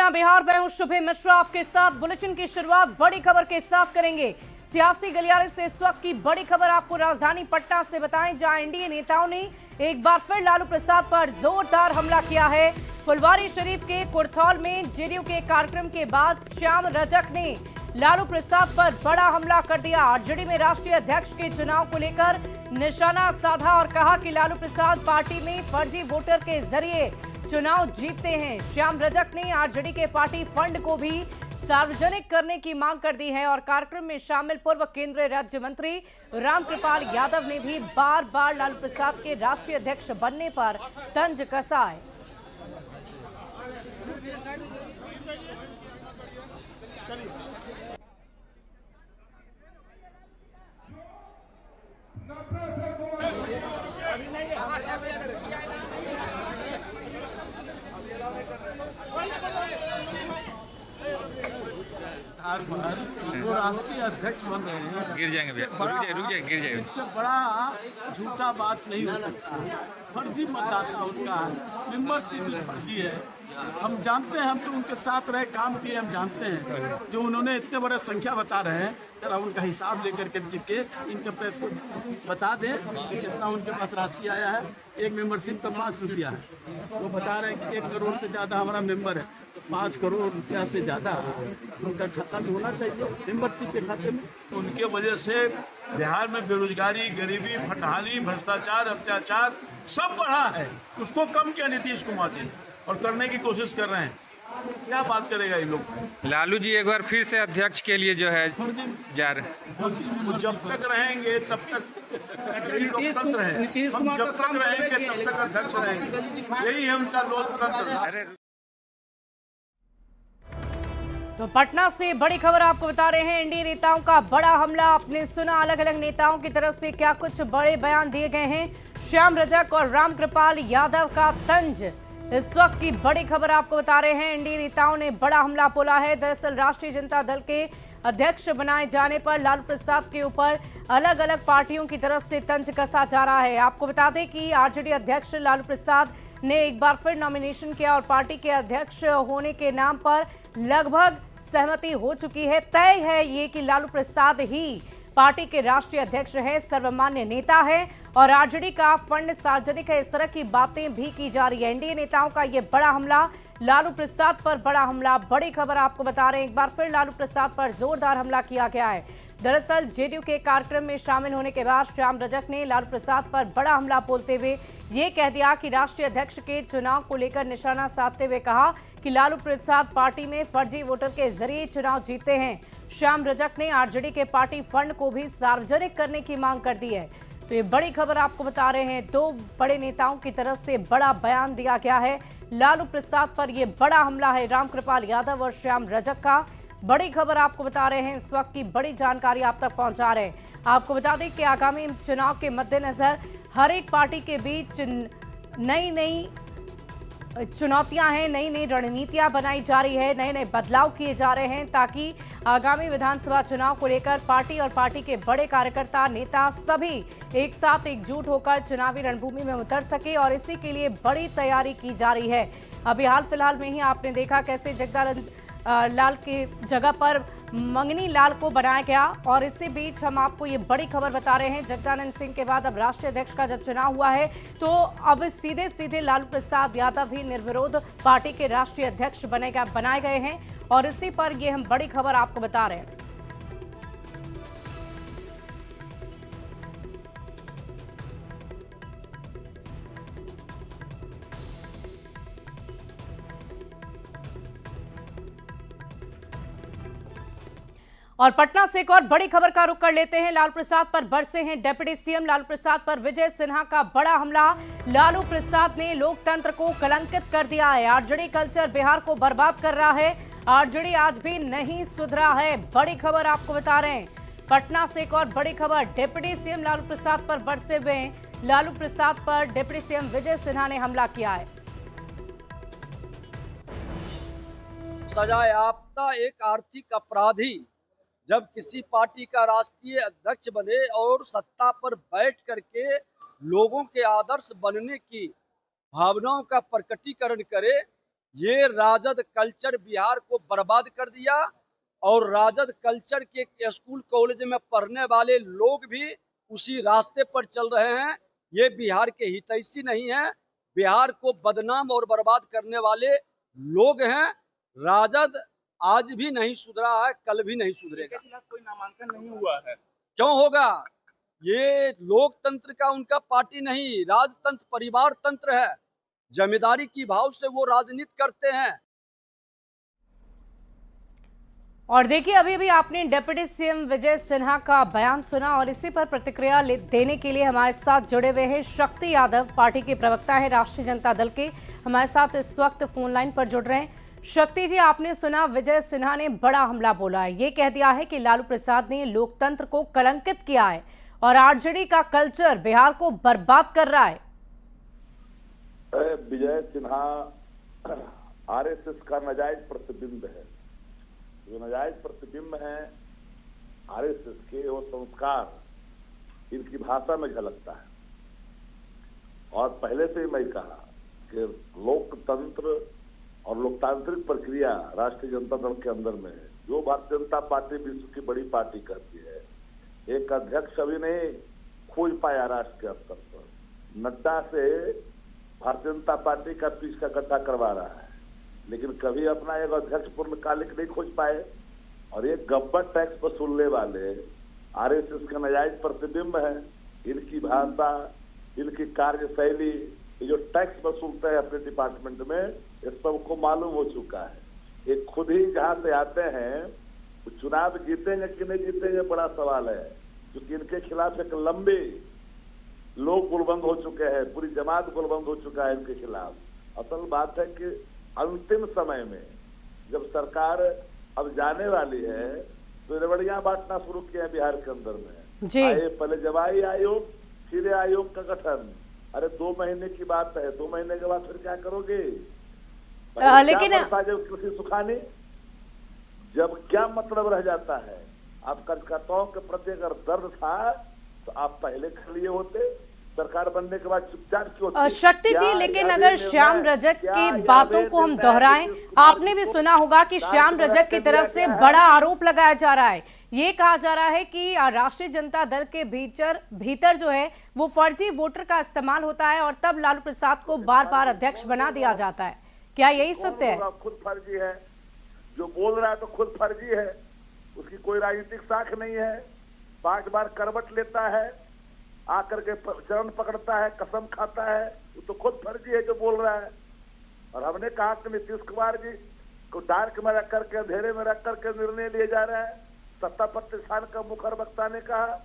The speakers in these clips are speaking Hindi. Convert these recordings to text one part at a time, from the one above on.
पटना बिहार में हूं शुभे मिश्रा आपके साथ। बुलेटिन की शुरुआत बड़ी खबर के साथ करेंगे। सियासी गलियारे से इस वक्त की बड़ी खबर आपको राजधानी पटना से बताएं, जहां एनडीए नेताओं ने एक बार फिर लालू प्रसाद पर जोरदार हमला किया है। फुलवारी शरीफ के कुर्थौल में जेडीयू के कार्यक्रम के बाद श्याम रजक ने लालू प्रसाद पर बड़ा हमला कर दिया। आरजेडी में राष्ट्रीय अध्यक्ष के चुनाव को लेकर निशाना साधा और कहा कि लालू प्रसाद पार्टी में फर्जी वोटर के जरिए चुनाव जीतते हैं। श्याम रजक ने आरजेडी के पार्टी फंड को भी सार्वजनिक करने की मांग कर दी है और कार्यक्रम में शामिल पूर्व केंद्रीय राज्य मंत्री रामकृपाल यादव ने भी बार बार लालू प्रसाद के राष्ट्रीय अध्यक्ष बनने पर तंज कसा है। वो राष्ट्रीय अध्यक्ष बन रहे हैं, गिर जाएंगे भैया, रुक जाए गिर जाएंगे। इससे बड़ा झूठा बात नहीं हो सकता। फर्जी मतदाता उनका है, मेंबरशिप भी फर्जी है। हम जानते हैं, हम तो उनके साथ रहे, काम किए, हम जानते हैं। जो उन्होंने इतने बड़े संख्या बता रहे हैं, जरा उनका हिसाब लेकर के इनके प्रेस को बता दें कि कितना उनके पास राशि आया है। एक मेंबरशिप का 5 रुपया है। वो बता रहे हैं कि 1 करोड़ से ज़्यादा हमारा मेंबर है, तो 5 करोड़ रुपया से ज़्यादा उनका खाता भी होना चाहिए मेंबरशिप के खाते में। उनके वजह से बिहार में बेरोजगारी, गरीबी, फटहाली, भ्रष्टाचार, अत्याचार सब बढ़ा है। उसको कम किया नीतीश कुमार जी और करने की कोशिश कर रहे हैं। क्या बात करेगा ये लोग। लालू जी एक बार फिर से अध्यक्ष के लिए जो है जा रहे। वो जब तक रहेंगे तब तक लोकतंत्र है, हम जब तक रहेंगे तब तक अध्यक्ष रहेंगे। यही है उनका लोकतंत्र। अरे तो पटना से बड़ी खबर आपको बता रहे हैं। एनडीए नेताओं का बड़ा हमला। आपने सुना अलग अलग नेताओं की तरफ से क्या कुछ बड़े बयान दिए गए हैं। श्याम रजक और रामकृपाल यादव का तंज। इस वक्त की बड़ी खबर आपको बता रहे हैं। एनडीए नेताओं ने बड़ा हमला बोला है। दरअसल राष्ट्रीय जनता दल के अध्यक्ष बनाए जाने पर लालू प्रसाद के ऊपर अलग अलग पार्टियों की तरफ से तंज कसा जा रहा है। आपको बता दें कि आरजेडी अध्यक्ष लालू प्रसाद ने एक बार फिर नॉमिनेशन किया और पार्टी के अध्यक्ष होने के नाम पर लगभग सहमति हो चुकी है। तय है ये कि लालू प्रसाद ही पार्टी के राष्ट्रीय अध्यक्ष हैं, सर्वमान्य नेता है और आरजेडी का फंड सार्वजनिक है। इस तरह की बातें भी की जा रही है। एनडीए नेताओं का ये बड़ा हमला, लालू प्रसाद पर बड़ा हमला। बड़ी खबर आपको बता रहे हैं, एक बार फिर लालू प्रसाद पर जोरदार हमला किया गया है। दरअसल जेडीयू के कार्यक्रम में शामिल होने के बाद श्याम रजक ने लालू प्रसाद पर बड़ा हमला बोलते हुए ये कह दिया कि राष्ट्रीय अध्यक्ष के चुनाव को लेकर निशाना साधते हुए कहा कि लालू प्रसाद पार्टी में फर्जी वोटर के जरिए चुनाव जीतते हैं। श्याम रजक ने आरजेडी के पार्टी फंड को भी सार्वजनिक करने की मांग कर दी है। तो ये बड़ी खबर आपको बता रहे हैं। 2 बड़े नेताओं की तरफ से बड़ा बयान दिया गया है। लालू प्रसाद पर यह बड़ा हमला है रामकृपाल यादव और श्याम रजक का। बड़ी खबर आपको बता रहे हैं। इस वक्त की बड़ी जानकारी आप तक पहुंचा रहे हैं। आपको बता दें कि आगामी चुनाव के मद्देनजर हर एक पार्टी के बीच नई नई चुनौतियां हैं, नई नई रणनीतियां बनाई जा रही है, नए नए बदलाव किए जा रहे हैं ताकि आगामी विधानसभा चुनाव को लेकर पार्टी और पार्टी के बड़े कार्यकर्ता, नेता सभी एक साथ एकजुट होकर चुनावी रणभूमि में उतर सके और इसी के लिए बड़ी तैयारी की जा रही है। अभी हाल फिलहाल में ही आपने देखा कैसे जगदानंद लाल की जगह पर मंगनी लाल को बनाया गया और इसी बीच हम आपको ये बड़ी खबर बता रहे हैं। जगदानंद सिंह के बाद अब राष्ट्रीय अध्यक्ष का जब चुनाव हुआ है तो अब सीधे सीधे लालू प्रसाद यादव ही निर्विरोध पार्टी के राष्ट्रीय अध्यक्ष बनाए गए हैं और इसी पर ये हम बड़ी खबर आपको बता रहे हैं। और पटना से एक और बड़ी खबर का रुख कर लेते हैं। लालू प्रसाद पर बरसे हैं डिप्टी सीएम। लालू प्रसाद पर विजय सिन्हा का बड़ा हमला। लालू प्रसाद ने लोकतंत्र को कलंकित कर दिया है। आरजेडी कल्चर बिहार को बर्बाद कर रहा है। आरजेडी आज भी नहीं सुधरा है। बड़ी खबर आपको बता रहे हैं। पटना से एक और बड़ी खबर। डिप्टी सीएम लालू प्रसाद पर बरसे हुए लालू प्रसाद पर डिप्टी सीएम विजय सिन्हा ने हमला किया है। सजायाफ्ता एक आर्थिक अपराधी जब किसी पार्टी का राष्ट्रीय अध्यक्ष बने और सत्ता पर बैठ करके लोगों के आदर्श बनने की भावनाओं का प्रकटीकरण करे, ये राजद कल्चर बिहार को बर्बाद कर दिया और राजद कल्चर के स्कूल कॉलेज में पढ़ने वाले लोग भी उसी रास्ते पर चल रहे हैं। ये बिहार के हितैषी नहीं है, बिहार को बदनाम और बर्बाद करने वाले लोग हैं। राजद आज भी नहीं सुधरा है, कल भी नहीं सुधरेगा। कोई नामांकन नहीं हुआ है। क्यों होगा? ये लोकतंत्र का उनका पार्टी नहीं, राजतंत्र परिवार तंत्र है। जमींदारी की भाव से वो राजनीति करते हैं। और देखिए, अभी भी आपने डिप्टी सीएम विजय सिन्हा का बयान सुना और इसी पर प्रतिक्रिया देने के लिए हमारे साथ जुड़े हुए हैं शक्ति यादव, पार्टी के प्रवक्ता है राष्ट्रीय जनता दल के, हमारे साथ इस वक्त फोन लाइन पर जुड़ रहे हैं। शक्ति जी, आपने सुना विजय सिन्हा ने बड़ा हमला बोला है, ये कह दिया है कि लालू प्रसाद ने लोकतंत्र को कलंकित किया है और आरजेडी का कल्चर बिहार को बर्बाद कर रहा है। विजय सिन्हा आरएसएस का नाजायज प्रतिबिंब है। जो नाजायज प्रतिबिंब है आरएसएस के, वो संस्कार इनकी भाषा में झलकता है। और पहले से ही मैं कहा कि लोकतंत्र और लोकतांत्रिक प्रक्रिया राष्ट्रीय जनता दल के अंदर में है। जो भारतीय जनता पार्टी विश्व की बड़ी पार्टी कहती है, एक अध्यक्ष अभी नहीं खोज पाया राष्ट्र के स्तर पर। नड्डा से भारतीय जनता पार्टी का पीछ का गड्ढा करवा रहा है, लेकिन कभी अपना एक अध्यक्ष पूर्णकालिक नहीं खोज पाए। और ये गब्बर टैक्स वसूलने वाले आरएसएस का नाजायज प्रतिबिंब है। इनकी भाषा, इनकी कार्यशैली, ये जो टैक्स वसूलते हैं अपने डिपार्टमेंट में, ये सबको मालूम हो चुका है। ये खुद ही जहाँ से आते हैं, चुनाव जीतेंगे कि नहीं जीतेंगे बड़ा सवाल है, क्योंकि इनके खिलाफ एक लंबे लोग गुलबंद हो चुके हैं, पूरी जमात गुलबंद हो चुका है इनके खिलाफ। असल बात है कि अंतिम समय में जब सरकार अब जाने वाली है, तो रबड़ियां बांटना शुरू किया है बिहार के अंदर में। जी। पहले जवाई आयोग, फिर आयोग का गठन। अरे 2 महीने की बात है, 2 महीने के बाद फिर क्या करोगे? लेकिन जब कृषि सुखाने, जब क्या मतलब रह जाता है? आप कार्यकर्ताओं के प्रति अगर दर्द था तो आप पहले कर लिए होते, सरकार बनने के बाद चुपचाप क्यों? शक्ति जी, लेकिन अगर श्याम रजक की बातों को हम दोहराएं, आपने भी सुना होगा कि श्याम रजक की तरफ से बड़ा आरोप लगाया जा रहा है। ये कहा जा रहा है कि राष्ट्रीय जनता दल के भीतर जो है वो फर्जी वोटर का इस्तेमाल होता है और तब लालू प्रसाद को बार बार अध्यक्ष बना दिया जाता है। क्या यही सत्य है? खुद फर्जी है, जो बोल रहा है तो खुद फर्जी है, उसकी कोई राजनीतिक साख नहीं है। 5 बार करवट लेता है, आकर के चरण पकड़ता है, कसम खाता है, वो तो खुद फर्जी है जो बोल रहा है। और हमने कहा कि नीतीश कुमार जी को डार्क में रख करके, अंधेरे में रख करके निर्णय लिए जा रहा है। सत्ता प्रतिष्ठान का मुखर वक्ता ने कहा,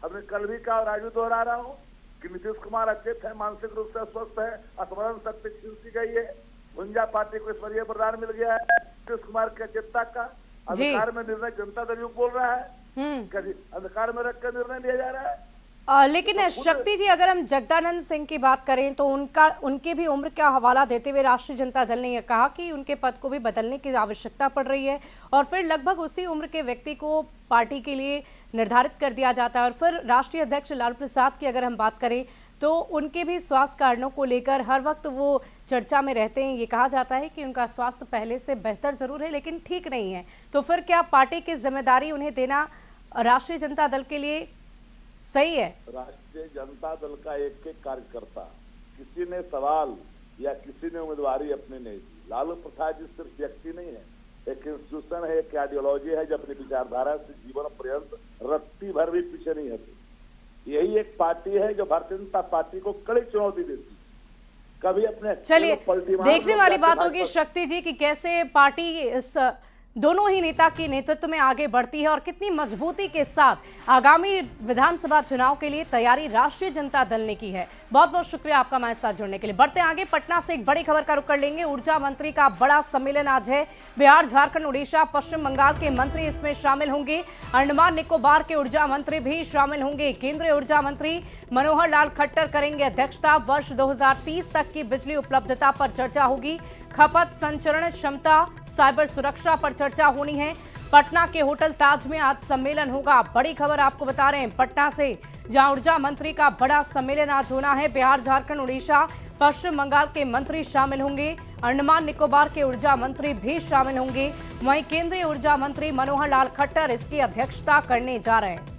हमने कल भी कहा और आज भी दोहरा रहा हूँ कि नीतीश कुमार अचेत है, मानसिक रूप से अस्वस्थ है, स्मरण शक्ति खींची गई है। गुंजा पार्टी को ईश्वरीय वरदान मिल गया है नीतीश कुमार की अचेतता का। अधिकार में निर्णय जनता दल बोल रहा है, अधिकार में रख कर निर्णय लिया जा रहा है। लेकिन शक्ति जी, अगर हम जगदानंद सिंह की बात करें तो उनकी भी उम्र का हवाला देते हुए राष्ट्रीय जनता दल ने यह कहा कि उनके पद को भी बदलने की आवश्यकता पड़ रही है और फिर लगभग उसी उम्र के व्यक्ति को पार्टी के लिए निर्धारित कर दिया जाता है। और फिर राष्ट्रीय अध्यक्ष लालू प्रसाद की अगर हम बात करें तो उनके भी स्वास्थ्य कारणों को लेकर हर वक्त वो चर्चा में रहते हैं। ये कहा जाता है कि उनका स्वास्थ्य पहले से बेहतर जरूर है लेकिन ठीक नहीं है। तो फिर क्या पार्टी की जिम्मेदारी उन्हें देना राष्ट्रीय जनता दल के लिए सही है? राष्ट्रीय जनता दल का एक कार्यकर्ता, किसी ने सवाल या किसी ने उम्मीदवारी अपनी नहीं दी। लालू प्रसाद जी सिर्फ व्यक्ति नहीं है, एक इंस्टीट्यूशन है, एक आइडियोलॉजी है जो अपनी विचारधारा से जीवन पर्यंत रत्ती भर भी पीछे नहीं हटी। यही एक पार्टी है जो भारतीय जनता पार्टी को कड़ी चुनौती देती, कभी अपने। चलिए, देखने वाली बात होगी शक्ति जी कि कैसे पार्टी इस दोनों ही नेता के नेतृत्व में आगे बढ़ती है और कितनी मजबूती के साथ आगामी विधानसभा चुनाव के लिए तैयारी राष्ट्रीय जनता दल ने की है। बहुत बहुत शुक्रिया आपका हमारे साथ जुड़ने के लिए। बढ़ते आगे, पटना से एक बड़ी खबर का रुख कर लेंगे। ऊर्जा मंत्री का बड़ा सम्मेलन आज है। बिहार, झारखंड, उड़ीसा, पश्चिम बंगाल के मंत्री इसमें शामिल होंगे। अंडमान निकोबार के ऊर्जा मंत्री भी शामिल होंगे। केंद्रीय ऊर्जा मंत्री मनोहर लाल खट्टर करेंगे अध्यक्षता। वर्ष 2030 तक की बिजली उपलब्धता पर चर्चा होगी। खपत, संचरण क्षमता, साइबर सुरक्षा पर चर्चा होनी है। पटना के होटल ताज में आज सम्मेलन होगा। बड़ी खबर आपको बता रहे हैं पटना से, जहां ऊर्जा मंत्री का बड़ा सम्मेलन आज होना है। बिहार, झारखंड, उड़ीसा, पश्चिम बंगाल के मंत्री शामिल होंगे। अंडमान निकोबार के ऊर्जा मंत्री भी शामिल होंगे। वहीं केंद्रीय ऊर्जा मंत्री मनोहर लाल खट्टर इसकी अध्यक्षता करने जा रहे हैं।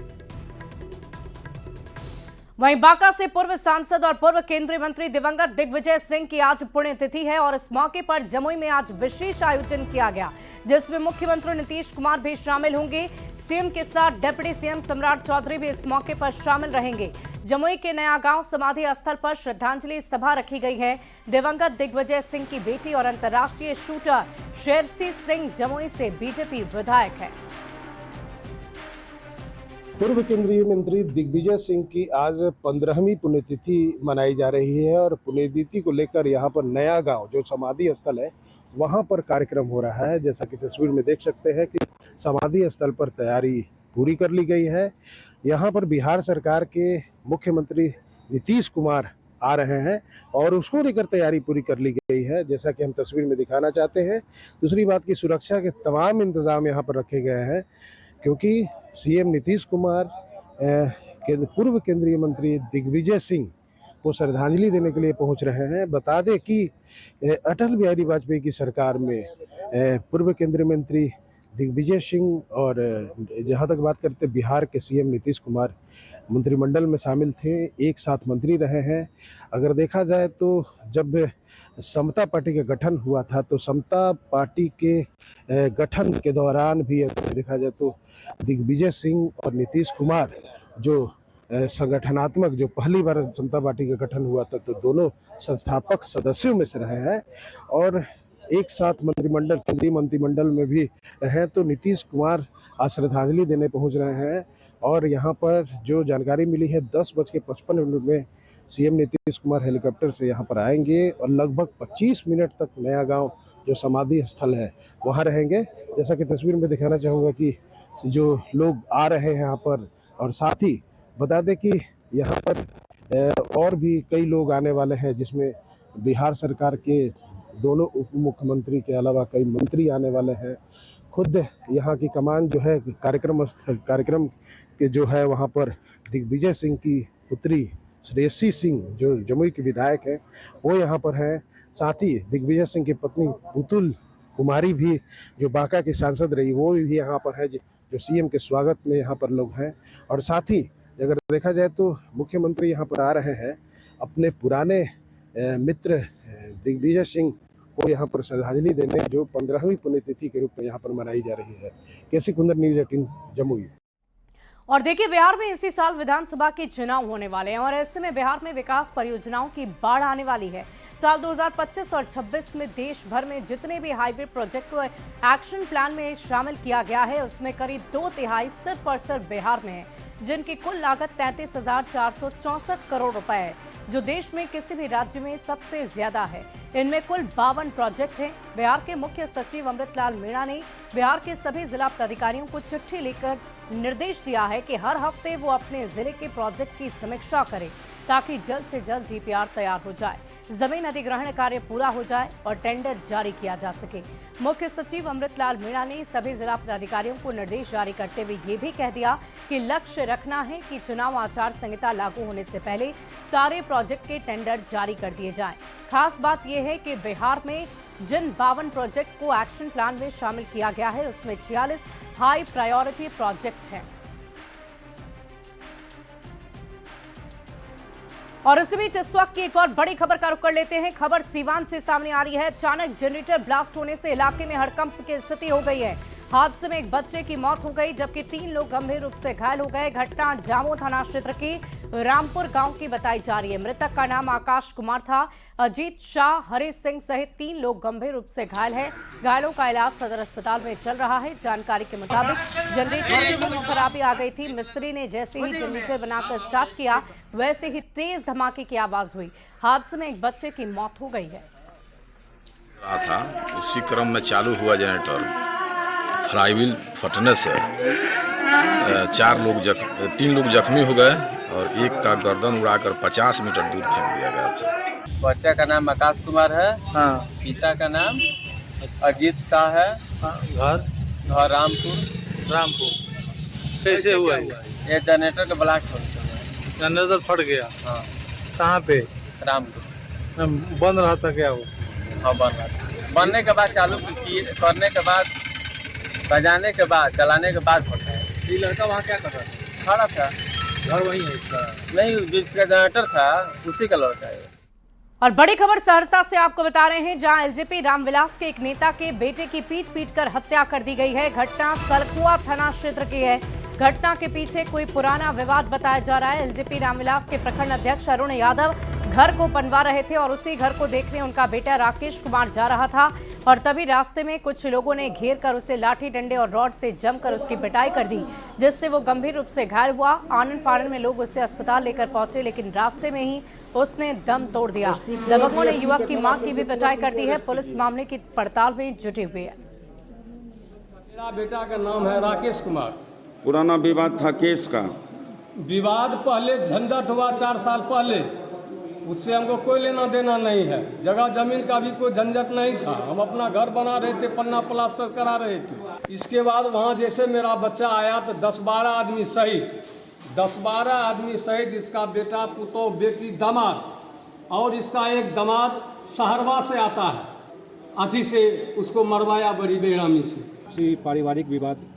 वहीं बांका से पूर्व सांसद और पूर्व केंद्रीय मंत्री दिवंगत दिग्विजय सिंह की आज पुण्यतिथि है और इस मौके पर जमुई में आज विशेष आयोजन किया गया, जिसमें मुख्यमंत्री नीतीश कुमार भी शामिल होंगे। सीएम के साथ डिप्टी सीएम सम्राट चौधरी भी इस मौके पर शामिल रहेंगे। जमुई के नया गांव समाधि स्थल पर श्रद्धांजलि सभा रखी गई है। दिवंगत दिग्विजय सिंह की बेटी और अंतर्राष्ट्रीय शूटर शेरसी सिंह जमुई से बीजेपी विधायक है। पूर्व केंद्रीय मंत्री दिग्विजय सिंह की आज 15वीं पुण्यतिथि मनाई जा रही है और पुण्यतिथि को लेकर यहाँ पर नया गांव जो समाधि स्थल है वहाँ पर कार्यक्रम हो रहा है। जैसा कि तस्वीर में देख सकते हैं कि समाधि स्थल पर तैयारी पूरी कर ली गई है। यहाँ पर बिहार सरकार के मुख्यमंत्री नीतीश कुमार आ रहे हैं और उसको लेकर तैयारी पूरी कर ली गई है, जैसा कि हम तस्वीर में दिखाना चाहते हैं। दूसरी बात की सुरक्षा के तमाम इंतजाम यहाँ पर रखे गए हैं, क्योंकि सीएम नीतीश कुमार पूर्व केंद्रीय मंत्री दिग्विजय सिंह को श्रद्धांजलि देने के लिए पहुंच रहे हैं। बता दें कि अटल बिहारी वाजपेयी की सरकार में पूर्व केंद्रीय मंत्री दिग्विजय सिंह और जहां तक बात करते बिहार के सीएम नीतीश कुमार मंत्रिमंडल में शामिल थे, एक साथ मंत्री रहे हैं। अगर देखा जाए तो जब समता पार्टी का गठन हुआ था तो समता पार्टी के गठन के दौरान भी अगर देखा जाए तो दिग्विजय सिंह और नीतीश कुमार जो संगठनात्मक जो पहली बार समता पार्टी का गठन हुआ था तो दोनों संस्थापक सदस्यों में से रहे हैं और एक साथ मंत्रिमंडल केंद्रीय मंत्रिमंडल में भी रहे। तो नीतीश कुमार आज श्रद्धांजलि देने पहुंच रहे हैं और यहाँ पर जो जानकारी मिली है 10:55 में सीएम नीतीश कुमार हेलीकॉप्टर से यहाँ पर आएंगे और लगभग 25 मिनट तक नया गांव जो समाधि स्थल है वहाँ रहेंगे। जैसा कि तस्वीर में दिखाना चाहूँगा कि जो लोग आ रहे हैं यहाँ पर, और साथ ही बता दें कि यहाँ पर और भी कई लोग आने वाले हैं, जिसमें बिहार सरकार के दोनों उप मुख्यमंत्री के अलावा कई मंत्री आने वाले हैं। खुद यहाँ की कमान जो है कार्यक्रम के जो है वहाँ पर दिग्विजय सिंह की पुत्री शेरसी सिंह जो जमुई के विधायक हैं वो यहाँ पर हैं। साथ ही दिग्विजय सिंह की पत्नी पुतुल कुमारी भी जो बांका की सांसद रही वो भी यहाँ पर है, जो सीएम के स्वागत में यहाँ पर लोग हैं। और साथ ही अगर देखा जाए तो मुख्यमंत्री यहाँ पर आ रहे हैं अपने पुराने मित्र दिग्विजय सिंह को यहाँ पर श्रद्धांजलि देने, जो 15वीं पुण्यतिथि के रूप में यहाँ पर मनाई जा रही है। केसी कुंदर, न्यूज़ 18 जमुई। और देखिए, बिहार में इसी साल विधानसभा के चुनाव होने वाले हैं और ऐसे में बिहार में विकास परियोजनाओं की बाढ़ आने वाली है। साल 2025 और 26 में देश भर में जितने भी हाईवे प्रोजेक्ट को एक्शन प्लान में शामिल किया गया है उसमें करीब 2/3 सिर्फ और सिर्फ बिहार में है, जिनकी कुल लागत 33,464 करोड़ रुपए है, जो देश में किसी भी राज्य में सबसे ज्यादा है। इनमें कुल 52 प्रोजेक्ट हैं। बिहार के मुख्य सचिव अमृतलाल मीणा ने बिहार के सभी जिला पदाधिकारियों को चिट्ठी लिखकर निर्देश दिया है कि हर हफ्ते वो अपने जिले के प्रोजेक्ट की समीक्षा करें ताकि जल्द से जल्द डीपीआर तैयार हो जाए, जमीन अधिग्रहण कार्य पूरा हो जाए और टेंडर जारी किया जा सके। मुख्य सचिव अमृतलाल मीणा ने सभी जिला पदाधिकारियों को निर्देश जारी करते हुए ये भी कह दिया कि लक्ष्य रखना है कि चुनाव आचार संहिता लागू होने से पहले सारे प्रोजेक्ट के टेंडर जारी कर दिए जाएं। खास बात यह है कि बिहार में जिन 52 प्रोजेक्ट को एक्शन प्लान में शामिल किया गया है उसमें 46 हाई प्रायोरिटी प्रोजेक्ट हैं। और इसी बीच इस वक्त की एक और बड़ी खबर का रुख कर लेते हैं। खबर सीवान से सामने आ रही है। अचानक जनरेटर ब्लास्ट होने से इलाके में हड़कंप की स्थिति हो गई है। हादसे में एक बच्चे की मौत हो गई जबकि 3 लोग गंभीर रूप से घायल हो गए। घटना जामो थाना क्षेत्र की रामपुर गांव की बताई जा रही है। मृतक का नाम आकाश कुमार था। अजीत शाह, हरीश सिंह सहित 3 लोग गंभीर रूप से घायल हैं। घायलों का इलाज सदर अस्पताल में चल रहा है। जानकारी के मुताबिक जनरेटर में कुछ खराबी आ गई थी। मिस्त्री ने जैसे ही जनरेटर बनाकर स्टार्ट किया वैसे ही तेज धमाके की आवाज हुई। हादसे में एक बच्चे की मौत हो गई है। था उसी क्रम में चालू हुआ जनरेटर, फ्लाईव्हील फटने से 3 लोग जख्मी हो गए और एक का गर्दन उड़ाकर 50 मीटर दूर फेंक दिया गया था। बच्चा का नाम आकाश कुमार है। हाँ। पिता का नाम अजीत शाह है। हाँ। घर रामपुर। कैसे हुआ? ये जनरेटर का ब्लास्ट हो गया। जनरेटर फट गया। हाँ। कहाँ पे? रामपुर। बंद रहा था क्या वो? हाँ बन रहा था। बनने के बाद चालू करने के बाद बजाने के बाद चलाने के बाद होता है। ये लड़का वहाँ क्या कर रहा था? खड़ा था। घर वही है इसका? नहीं, जिसका जनरेटर था उसी का लड़का है। और बड़ी खबर सहरसा से आपको बता रहे हैं, जहां एलजेपी रामविलास के एक नेता के बेटे की पीट कर हत्या कर दी गई है। घटना सलकुआ थाना क्षेत्र की है। घटना के पीछे कोई पुराना विवाद बताया जा रहा है। एलजेपी रामविलास के प्रखंड अध्यक्ष अरुण यादव घर को बनवा रहे थे और उसी घर को देखने उनका बेटा राकेश कुमार जा रहा था और तभी रास्ते में कुछ लोगों ने घेर कर उसे लाठी डंडे और रॉड से जमकर उसकी पिटाई कर दी, जिससे वो गंभीर रूप से घायल हुआ। आनन फानन में लोग उसे अस्पताल लेकर पहुंचे, लेकिन रास्ते में ही उसने दम तोड़ दिया। दबंगों ने युवक की मां की भी पिटाई कर दी है। पुलिस मामले की पड़ताल में जुटी हुई है। मेरा बेटा का नाम है राकेश कुमार। पुराना विवाद था केस का? विवाद पहले झंझट हुआ 4 साल पहले, उससे हमको कोई लेना देना नहीं है। जगह जमीन का भी कोई झंझट नहीं था। हम अपना घर बना रहे थे, पन्ना प्लास्टर करा रहे थे। इसके बाद वहाँ जैसे मेरा बच्चा आया तो 10-12 आदमी शहीद, 10-12 आदमी शहीद। इसका बेटा, पुतोह, बेटी, दामाद, और इसका एक दामाद सहरवा से आता है, अथी से उसको मरवाया बड़ी बेरामी से। इसी पारिवारिक विवाद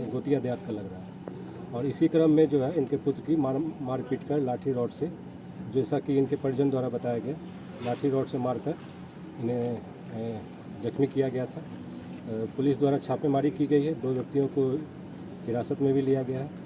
गोतिया देहात का लग रहा है और इसी क्रम में जो है इनके पुत्र की मारपीट कर लाठी रॉड से, जैसा कि इनके परिजन द्वारा बताया गया, लाठी रॉड से मारकर इन्हें जख्मी किया गया था। पुलिस द्वारा छापेमारी की गई है। 2 व्यक्तियों को हिरासत में भी लिया गया है।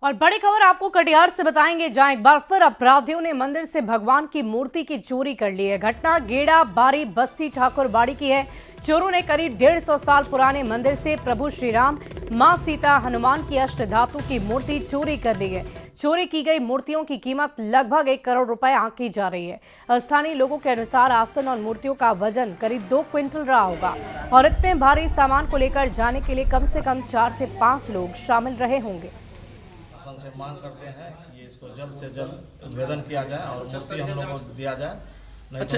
और बड़ी खबर आपको कटिहार से बताएंगे, जहां एक बार फिर अपराधियों ने मंदिर से भगवान की मूर्ति की चोरी कर ली है। घटना गेड़ा बारी बस्ती ठाकुरबाड़ी की है। चोरों ने करीब 150 साल पुराने मंदिर से प्रभु श्री राम, मां सीता, हनुमान की अष्ट धातु की मूर्ति चोरी कर ली है। चोरी की गई मूर्तियों की कीमत लगभग 1 करोड़ रुपए आंकी जा रही है। स्थानीय लोगों के अनुसार आसन और मूर्तियों का वजन करीब 2 क्विंटल रहा होगा और इतने भारी सामान को लेकर जाने के लिए कम से कम 4 से 5 लोग शामिल रहे होंगे। शासन से मांग करते हैं कि इसको जल्द से जल्द उद्भेदन किया जाए और मूर्ति हम लोगों को दिया जाए। अच्छा,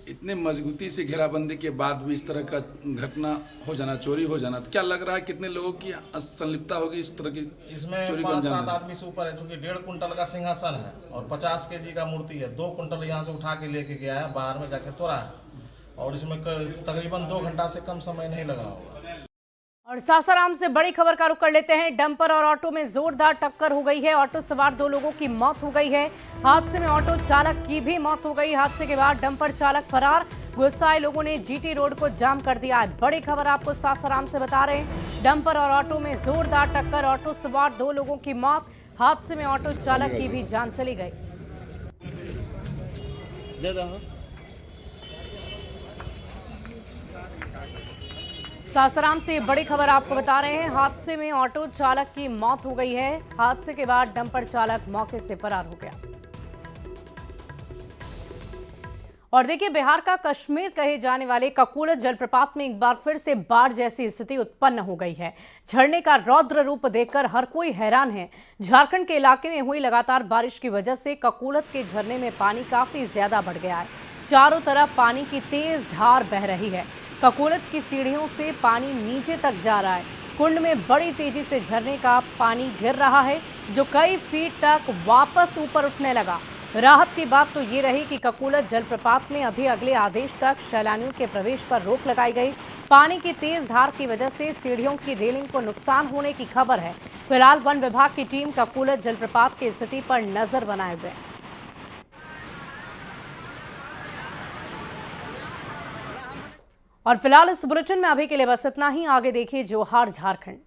इतने मजबूती से घेराबंदी के बाद भी इस तरह का घटना हो जाना, चोरी हो जाना, तो क्या लग रहा है कितने लोगों की संलिप्तता होगी इस तरह की इसमें? 5-7 आदमी से ऊपर है, चूंकि 1.5 कुंटल का सिंहासन है और 50 kg का मूर्ति है। 2 कुंटल यहाँ से उठा के लेके गया है, बाहर में जाके तोड़ा है और इसमें तकरीबन 2 घंटा से कम समय नहीं लगा होगा। और सासाराम से बड़ी खबर का रुख कर लेते हैं। डंपर और ऑटो में जोरदार टक्कर हो गई है। ऑटो सवार 2 लोगों की मौत हो गई है। हादसे में ऑटो चालक की भी मौत हो गई। हादसे के बाद डंपर चालक फरार। गुस्साए लोगों ने जीटी रोड को जाम कर दिया है। बड़ी खबर आपको सासाराम से बता रहे हैं। डंपर और ऑटो में जोरदार टक्कर, ऑटो सवार 2 लोगों की मौत। हादसे में ऑटो चालक की भी जान चली गई। सासाराम से बड़ी खबर आपको बता रहे हैं। हादसे में ऑटो चालक की मौत हो गई है। हादसे के बाद डंपर चालक मौके से फरार हो गया। और देखिए, बिहार का कश्मीर कहे जाने वाले ककोलत जलप्रपात में एक बार फिर से बाढ़ जैसी स्थिति उत्पन्न हो गई है। झरने का रौद्र रूप देखकर हर कोई हैरान है। झारखंड के इलाके में हुई लगातार बारिश की वजह से ककोलत के झरने में पानी काफी ज्यादा बढ़ गया है। चारों तरफ पानी की तेज धार बह रही है। ककोलत की सीढ़ियों से पानी नीचे तक जा रहा है। कुंड में बड़ी तेजी से झरने का पानी गिर रहा है, जो कई फीट तक वापस ऊपर उठने लगा। राहत की बात तो ये रही कि ककोलत जलप्रपात में अभी अगले आदेश तक सैलानियों के प्रवेश पर रोक लगाई गई। पानी की तेज धार की वजह से सीढ़ियों की रेलिंग को नुकसान होने की खबर है। फिलहाल वन विभाग की टीम ककोलत जलप्रपात की स्थिति पर नजर बनाए हुए है। और फिलहाल इस बुलेटिन में अभी के लिए बस इतना ही। आगे देखिए जोहार झारखंड।